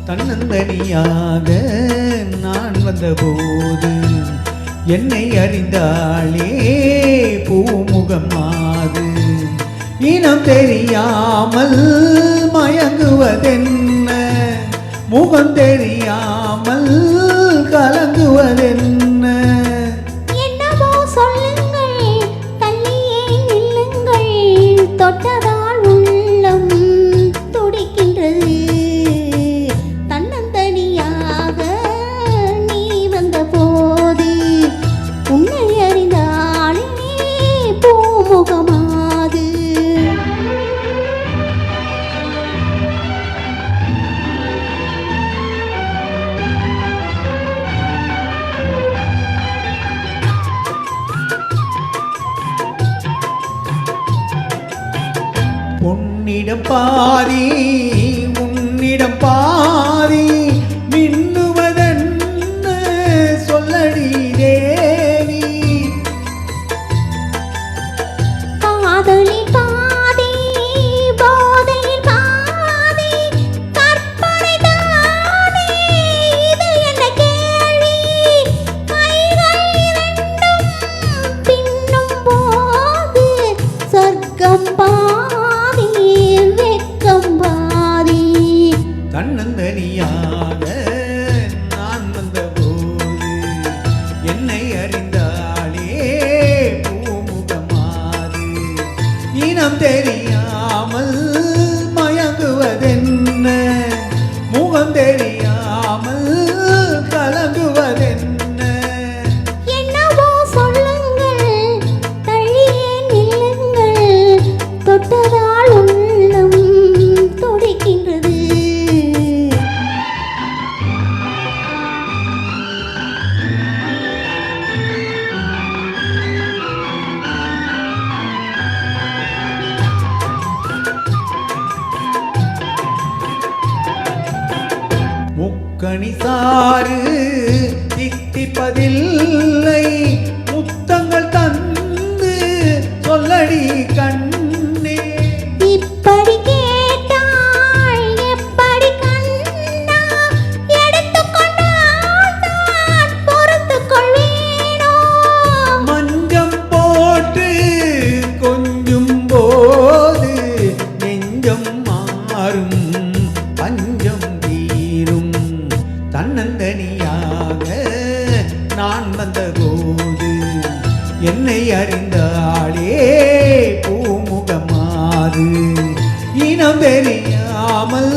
தன்னந்தனியாக நான் வந்தபோது என்னை அறிந்தாளே பூமுகமாது இனம் தெரியாமல் மயங்குவதென்ன முகம் தெரியாமல் கலங்குவதென்ன என்னவோ சொல்லுங்கள் தள்ளியே நில்லுங்கள் தொட்டதால் உள்ளம் துடிக்கின்றது தன்னந்தனியாக நீ வந்த போது உன்னை அறிந்தாளே பூமுகமாது பொன்னிடம் பாதி உன்னிடம் பாதி மின்னுவதென்ன சொல்லடி தேவி காதலில் பாதி போதையில் பாதி கற்பனை தானே இது என்ன கேள்வி கைகள் இரண்டும் பின்னும் போது சொர்க்கம் பாதி வெட்கம் பாதி தன்னந்தனியாக நான் வந்தபோது என்னை அறிந்தாளே பூமுகமாது இனம் தெரியாமல் மயங்குவதென்ன முகம் தெரியாமல் கலங்குவதென்ன என்னவோ சொல்லுங்கள் தள்ளியே நில்லுங்கள் தொட்டதால் உள்ளம் துடிக்கின்றது முக்கணி சாறு தித்திப்பதில்லை முத்தங்கள் தந்து சொல்லடி கண்ணே இப்படி கேட்டால் எப்படி கண்ணா எடுத்துக்கொண்டால் நான் பொறுத்துக் கொள்வேனோ மஞ்சம் போட்டு கொஞ்சும் போது நெஞ்சம் மாறும் பஞ்சம் தீரும் தன்னந்தனியாக நான் வந்தபோது என்னை அறிந்தாளே பூமுகமாது இனம் தெரியாமல்